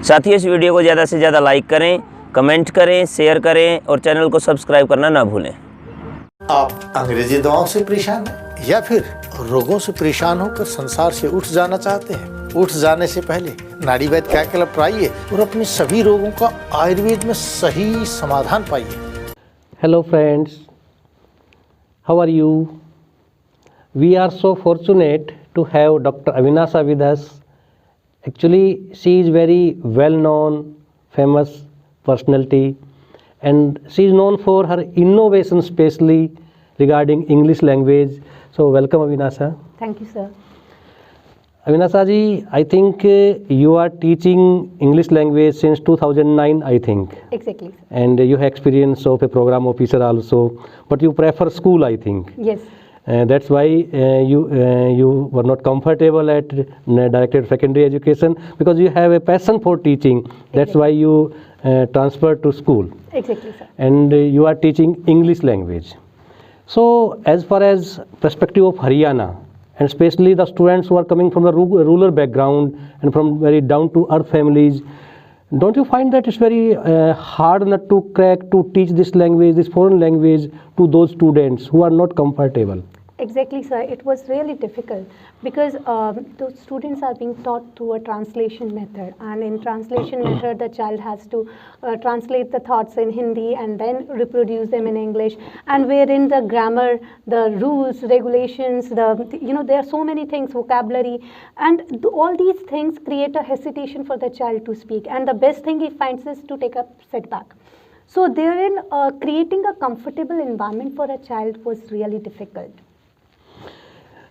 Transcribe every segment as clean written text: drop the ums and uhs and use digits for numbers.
साथ ही इस वीडियो को ज़्यादा से ज़्यादा लाइक करें, कमेंट करें, शेयर करें और चैनल को सब्सक्राइब करना ना भूलें। आप अंग्रेजी दवाओं से परेशान हैं या फिर रोगों से परेशान होकर संसार से उठ जाना चाहते हैं? उठ जाने से पहले नाड़ी वैद्य क्या क्लब आइए और अपने सभी रोगों का आयुर्वेद में सही समाधान पाइए। Hello friends, how are you? We are so fortunate to have Dr. Avinasha with us. Actually, she is very well-known, famous personality, and she is known for her innovation, especially regarding English language. So, welcome, Avinasha. Thank you, sir. Avinasha ji, I think you are teaching English language since 2009, I think. Exactly, sir. And you have experience of a program officer also, but you prefer school, I think. Yes. That's why you were not comfortable at director of secondary education, because you have a passion for teaching. That's why you transferred to school. Exactly, sir. And you are teaching English language. So as far as perspective of Haryana, and especially the students who are coming from the rural background and from very down to earth families, don't you find that it's very hard not to crack to teach this language, this foreign language, to those students who are not comfortable? Exactly, sir. It was really difficult because the students are being taught through a translation method, and in translation method the child has to translate the thoughts in Hindi and then reproduce them in English, and wherein the grammar, the rules, regulations, there are so many things, vocabulary, and all these things create a hesitation for the child to speak, and the best thing he finds is to take a setback. So therein creating a comfortable environment for a child was really difficult.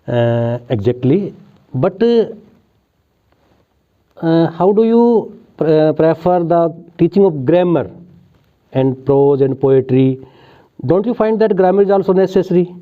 Exactly, but how do you prefer the teaching of grammar and prose and poetry? Don't you find that grammar is also necessary?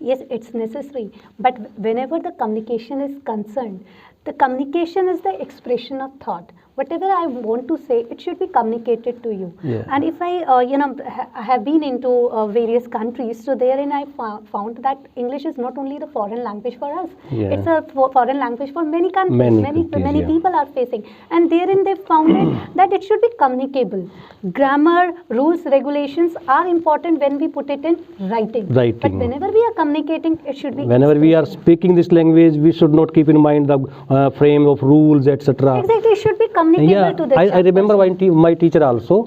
Yes, it's necessary, but whenever the communication is concerned, the communication is the expression of thought. Whatever I want to say, it should be communicated to you. Yeah. And if I, I have been into various countries, so therein I found that English is not only the foreign language for us. Yeah. It's a foreign language for many countries. Many yeah. people are facing, and therein they found that it should be communicable. Grammar, rules, regulations are important when we put it in writing. But whenever we are communicating, it should be. Whenever we are speaking this language, we should not keep in mind the frame of rules, etc. Exactly, it should be communicable to the child. I remember my teacher also.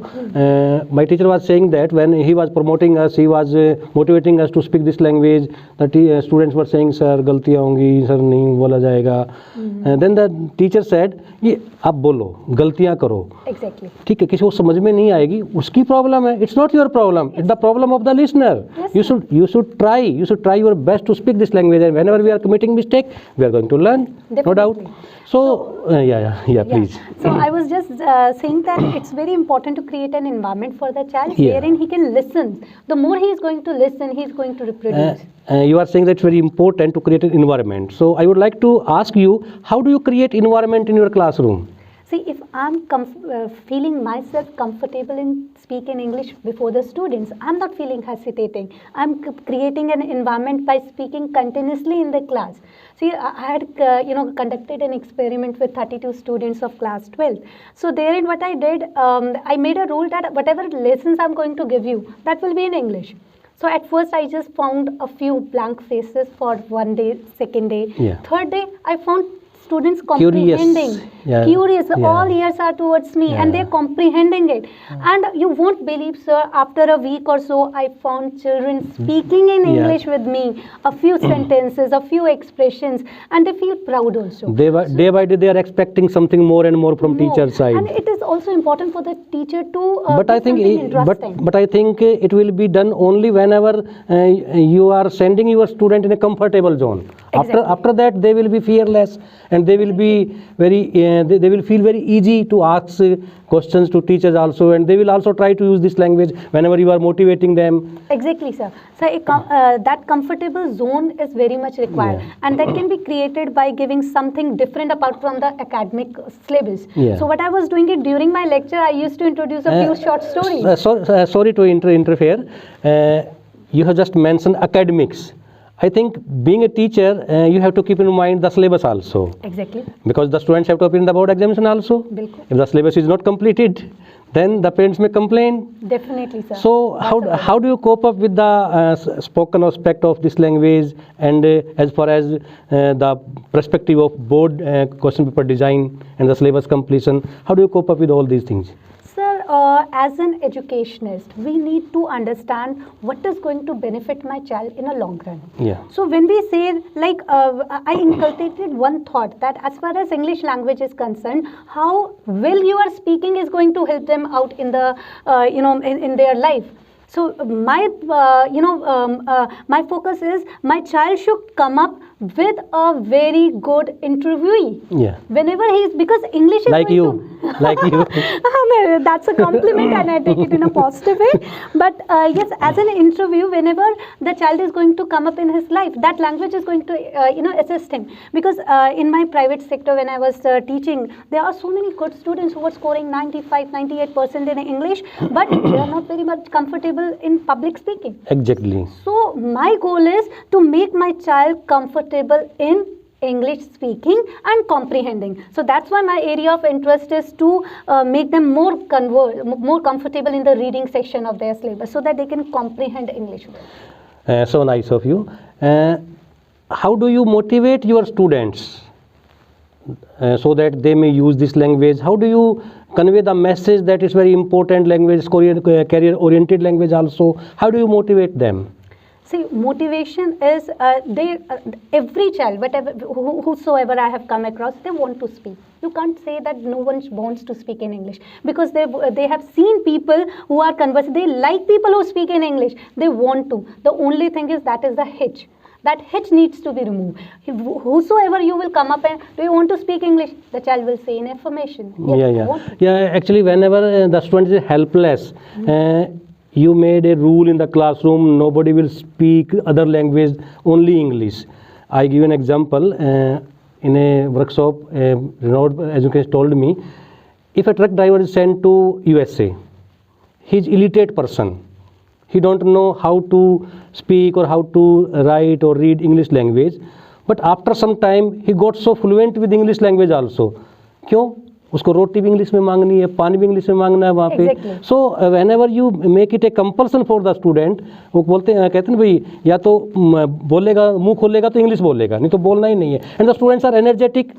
My teacher was saying that when he was promoting us, he was motivating us to speak this language. The students were saying, "Sir, गलतियाँ होंगी, sir नहीं बोला जाएगा." Then the teacher said, "ये आप बोलो, गलतियाँ करो." Exactly. ठीक है, किसी को समझ में नहीं आएगी, उसकी प्रॉब्लम है. It's not your problem. It's the problem of the listener. Yes, you should try your best to speak this language, and whenever we are committing mistake, we are going to learn. Definitely. No doubt. So please. So I was just saying that it's very important to create an environment for the child wherein he can listen. The more he is going to listen, he is going to reproduce. You are saying that it's very important to create an environment. So I would like to ask you, how do you create environment in your classroom? See, if I'm feeling myself comfortable in speaking English before the students, I'm not feeling hesitating. I'm creating an environment by speaking continuously in the class. See, I had conducted an experiment with 32 students of class 12. So therein what I did, I made a rule that whatever lessons I'm going to give you, that will be in English. So at first I just found a few blank faces for one day, second day. Yeah. Third day, I found students comprehending. Curious. All ears are towards me and they're comprehending it. And you won't believe, sir, after a week or so, I found children speaking in English with me, a few sentences, a few expressions, and they feel proud also. Day by day, they are expecting something more and more from teacher's side. And it is also important for the teacher to but I think it will be done only whenever you are sending your student in a comfortable zone. Exactly. After that, they will be fearless, and they will be they will feel very easy to ask questions to teachers also, and they will also try to use this language whenever you are motivating them. Exactly, sir. So that comfortable zone is very much required, and that can be created by giving something different apart from the academic syllabus. So what I was doing it during my lecture, I used to introduce a few short stories. Sorry to interfere. You have just mentioned academics. I think being a teacher, you have to keep in mind the syllabus also. Exactly. Because the students have to appear in the board examination also. Bilkul. If the syllabus is not completed, then the parents may complain. Definitely, sir. So how do you cope up with the spoken aspect of this language, and as far as the perspective of board question paper design and the syllabus completion, how do you cope up with all these things? Sir, as an educationist, we need to understand what is going to benefit my child in a long run. Yeah. So when we say, like, I inculcated one thought that as far as English language is concerned, how well you are speaking is going to help them out in the, in their life. So my, my focus is my child should come up with a very good interviewee. Yeah. Whenever he is, because English is Like going you. to... Like you. No, that's a compliment and I take it in a positive way. But yes, as an interview, whenever the child is going to come up in his life, that language is going to, assist him. Because in my private sector, when I was teaching, there are so many good students who were scoring 95, 98% in English, but they are not very much comfortable in public speaking. Exactly. So my goal is to make my child comfortable in English speaking and comprehending. So that's why my area of interest is to make them more comfortable in the reading section of their syllabus so that they can comprehend English well. So nice of you. How do you motivate your students so that they may use this language? How do you convey the message that is very important language, career oriented language also? How do you motivate them? See, motivation is every child, whosoever I have come across, they want to speak. You can't say that no one wants to speak in English, because they have seen people who are conversing. They like people who speak in English. They want to. The only thing is that is the hitch. That hitch needs to be removed. Whosoever you will come up and, do you want to speak English? The child will say in affirmation. Yes, yeah. Actually, whenever the student is helpless, you made a rule in the classroom, nobody will speak other language, only English. I give an example. In a workshop, a renowned educator told me, if a truck driver is sent to USA, he is illiterate person. He don't know how to speak or how to write or read English language. But after some time, he got so fluent with English language also. क्यों? उसको रोटी भी English में मांगनी है, पानी भी English में मांगना है वहाँ पे. So whenever you make it A compulsion for the student, वो बोलते हैं, कहते हैं भाई या तो बोलेगा, मुंह खोलेगा तो इंग्लिश बोलेगा, नहीं तो बोलना ही नहीं है. And the students are energetic.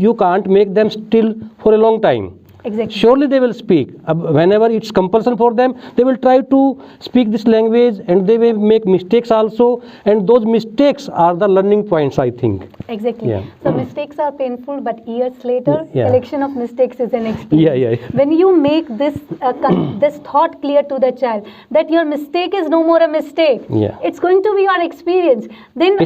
You can't make them still for a long time. Exactly. Surely they will speak. Whenever it's compulsion for them, they will try to speak this language, and they will make mistakes also, and those mistakes are the learning points, I think. Exactly. Yeah. So mistakes are painful, but years later, collection of mistakes is an experience. Yeah. When you make this this thought clear to the child that your mistake is no more a mistake, it's going to be your experience. Then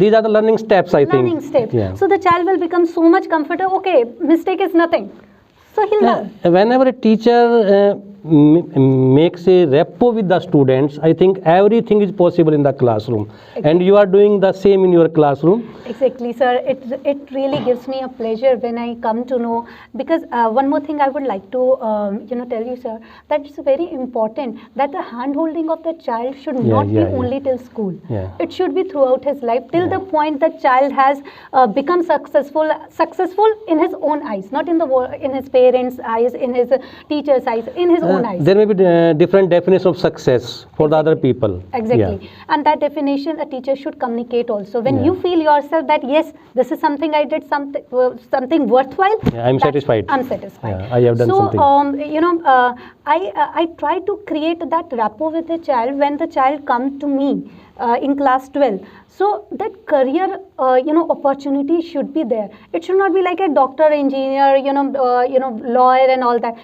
these are the learning steps, I think. Learning steps. Yeah. So the child will become so much comfortable. Okay, mistake is nothing. So he'll learn. Whenever a teacher makes a rapport with the students, I think everything is possible in the classroom. Exactly. And you are doing the same in your classroom. Exactly, sir. It really gives me a pleasure when I come to know, because one more thing I would like to tell you, sir, that it's very important that the hand-holding of the child should not be only till school. Yeah. It should be throughout his life, till the point the child has become successful in his own eyes, not in his parents' eyes, in his teacher's eyes, in his own eyes. There may be different definition of success for the other people. Exactly. Yeah. And that definition a teacher should communicate also. When you feel yourself that yes, this is something I did, something worthwhile. Yeah, I'm satisfied. I'm satisfied. Yeah, I have done something. So, I try to create that rapport with the child when the child comes to me in class 12. So that career, opportunity should be there. It should not be like a doctor, engineer, lawyer and all that.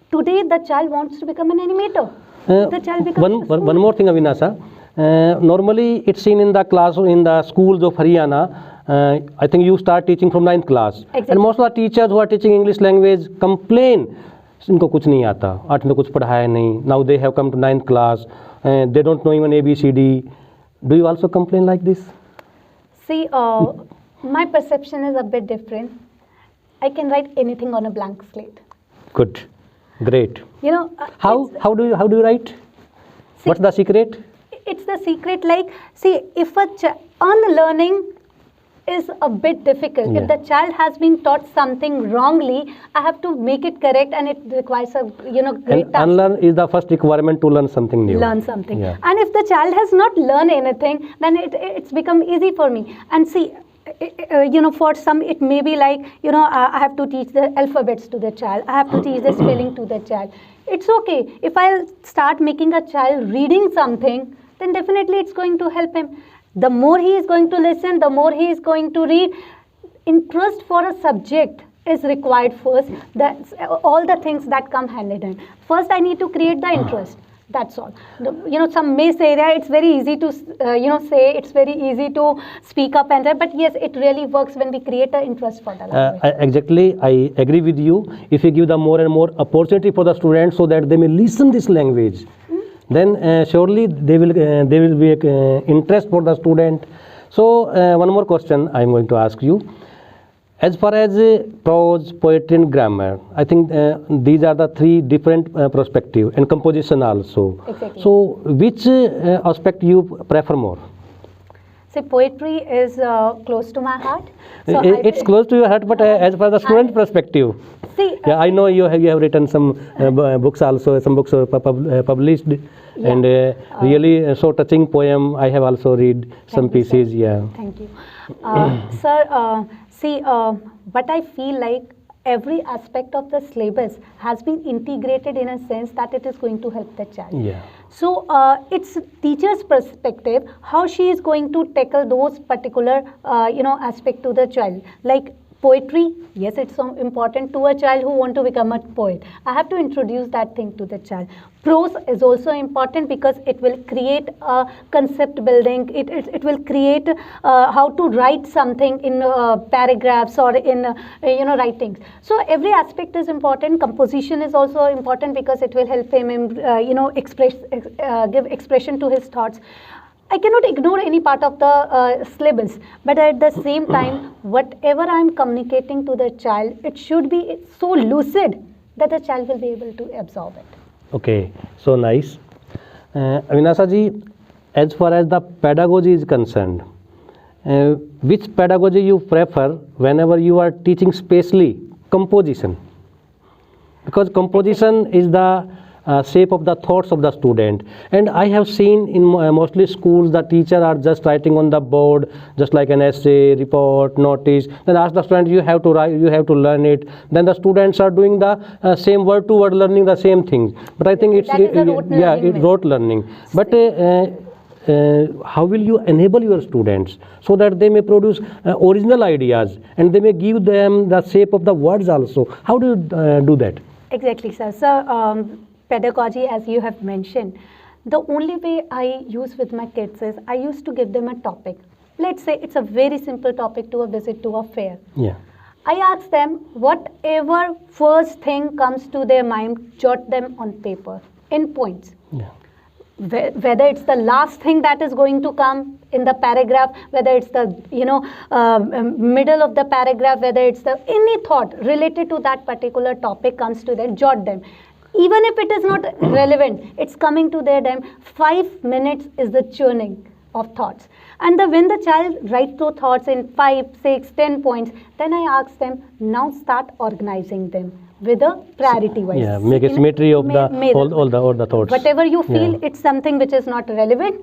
Today, the child wants to become an animator. The child becomes one more thing, Avinasha. Normally, it's seen in the class, in the schools of Haryana. I think you start teaching from 9th class. Exactly. And most of the teachers who are teaching English language complain, इनको कुछ नहीं आता, 8 में कुछ पढ़ाया नहीं. Now they have come to 9th class, they don't know even ABCD. Do you also complain like this? See, my perception is a bit different. I can write anything on a blank slate. Good, great. You know, how do you write? See, what's the secret? it's the secret. Like, see, if unlearning is a bit difficult. Yeah. If the child has been taught something wrongly, I have to make it correct, and it requires a great And task. unlearn is the first requirement to learn something new. Learn something. Yeah. And if the child has not learned anything, then it's become easy for me. And see, for some it may be like, I have to teach the alphabets to the child, I have to teach the spelling to the child. It's okay. If I start making a child reading something, then definitely it's going to help him. The more he is going to listen, the more he is going to read. Interest for a subject is required first. That's all the things that come hand in hand. First, I need to create the interest. That's all. Some may say that it's very easy to, say, it's very easy to speak up and but yes, it really works when we create an interest for the language. Exactly, I agree with you. If you give the more and more opportunity for the students so that they may listen this language, then surely they will be interest for the student. So one more question I am going to ask you. As far as prose, poetry and grammar, I think these are the three different perspectives, and composition also. Exactly. So which aspect you prefer more? See, poetry is close to my heart. So It's close to your heart, but as far as the student perspective. See, Yeah, I know you have written some books also. Some books are published, and really so touching poem. I have also read some Thank you, pieces. sir. Yeah. Thank you. Sir, see, but I feel like every aspect of the syllabus has been integrated in a sense that it is going to help the child. Yeah. So it's teacher's perspective how she is going to tackle those particular aspect to the child. Like poetry, yes, it's so important to a child who want to become a poet. I have to introduce that thing to the child. Prose is also important because it will create a concept building. It will create how to write something in paragraphs or in writings. So every aspect is important. Composition is also important because it will help him give expression to his thoughts. I cannot ignore any part of the syllabus, but at the same time, whatever I am communicating to the child, it should be so lucid that the child will be able to absorb it. Okay, so nice. Avinasha ji, as far as the pedagogy is concerned, which pedagogy you prefer whenever you are teaching specially composition? Because composition is the shape of the thoughts of the student, and I have seen in mostly schools the teacher are just writing on the board just like an essay, report, notice, then ask the student, you have to write, you have to learn it, then the students are doing the same word to word learning the same things. But I think it's rote learning. But how will you enable your students so that they may produce original ideas and they may give them the shape of the words also? How do you do that? Exactly, sir. So pedagogy, as you have mentioned, the only way I use with my kids is I used to give them a topic. Let's say it's a very simple topic to a visit to a fair. Yeah. I ask them whatever first thing comes to their mind, jot them on paper in points. Yeah. Whether it's the last thing that is going to come in the paragraph, whether it's the middle of the paragraph, whether it's the any thought related to that particular topic comes to them, jot them. Even if it is not relevant, it's coming to their time. 5 minutes is the churning of thoughts. And when the child writes those thoughts in 5, 6, 10 points, then I ask them, now start organizing them with a priority wise. Yeah, make a symmetry of all the thoughts. Whatever you feel it's something which is not relevant,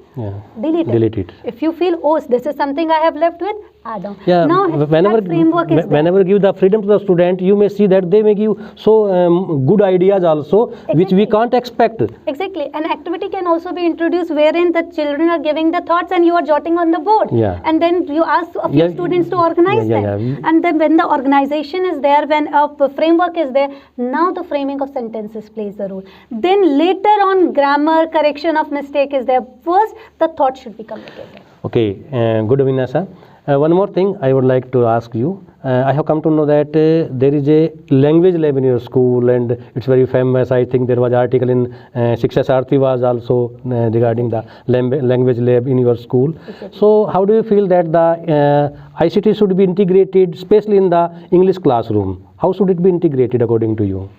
delete it. If you feel, oh, this is something I have left with, add on. Yeah, now whenever give the freedom to the student, you may see that they may give so good ideas also, which we can't expect. Exactly. An activity can also be introduced wherein the children are giving the thoughts and you are jotting on the board. Yeah. And then you ask a few students to organize them. And then when the organization is there, when a framework is there, now the framing of sentences plays a role. Then later on, grammar, correction of mistake is there. First, the thought should be communicated. Okay, good, Avinasha. One more thing I would like to ask you. I have come to know that there is a language lab in your school and it's very famous. I think there was an article in Shiksha Sarthi was also regarding the language lab in your school. Exactly. So how do you feel that the ICT should be integrated, especially in the English classroom? How should it be integrated according to you?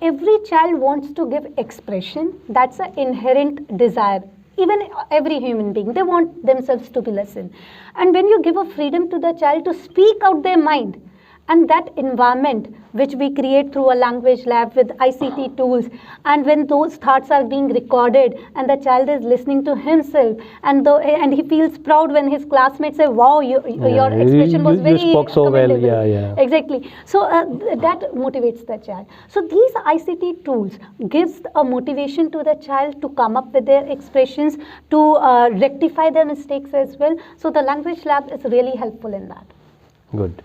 Every child wants to give expression. That's an inherent desire even every human being, they want themselves to be listened. And when you give a freedom to the child to speak out their mind, and that environment which we create through a language lab with ICT tools, and when those thoughts are being recorded and the child is listening to himself, and he feels proud when his classmates say, wow, your expression was very you spoke so well. commendable." Exactly. So that motivates the child. So these ICT tools gives a motivation to the child to come up with their expressions, to rectify their mistakes as well. So the language lab is really helpful in that. Good.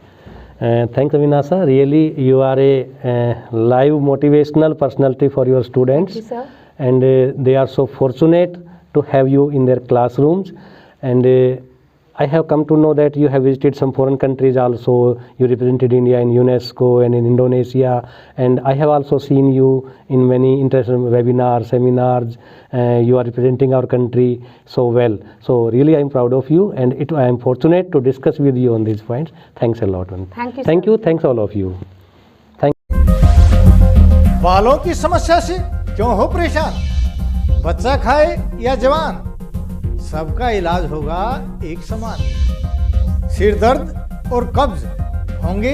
Thanks, Avinasha. Really, you are a live motivational personality for your students. Thank you, sir. And they are so fortunate to have you in their classrooms. And I have come to know that you have visited some foreign countries also. You represented India in UNESCO and in Indonesia. And I have also seen you in many international webinars, seminars. You are representing our country so well. So really I am proud of you, and I am fortunate to discuss with you on these points. Thanks a lot. Thank you, Thank sir. you. Thanks all of you. बालों की समस्या से क्यों हो परेशान? बच्चा खाए या जवान, सबका इलाज होगा एक समान। सिर दर्द और कब्ज होंगे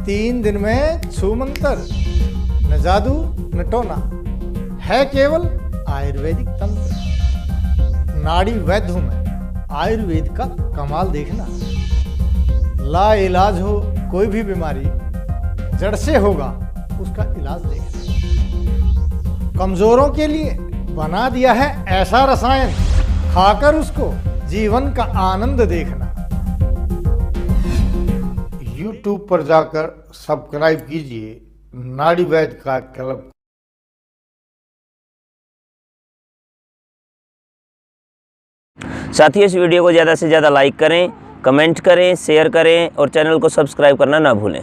3 दिन में छूमंतर। न जादू न टोना, है केवल आयुर्वेदिक तंत्र। नाड़ी वैद्य हूं मैं, आयुर्वेद का कमाल देखना। ला इलाज हो कोई भी बीमारी, जड़ से होगा उसका इलाज देखना। कमजोरों के लिए बना दिया है ऐसा रसायन, खाकर उसको जीवन का आनंद देखना। YouTube पर जाकर सब्सक्राइब कीजिए नाड़ी वैद्य का क्लब। साथियों, इस वीडियो को ज़्यादा से ज़्यादा लाइक करें, कमेंट करें, शेयर करें और चैनल को सब्सक्राइब करना ना भूलें।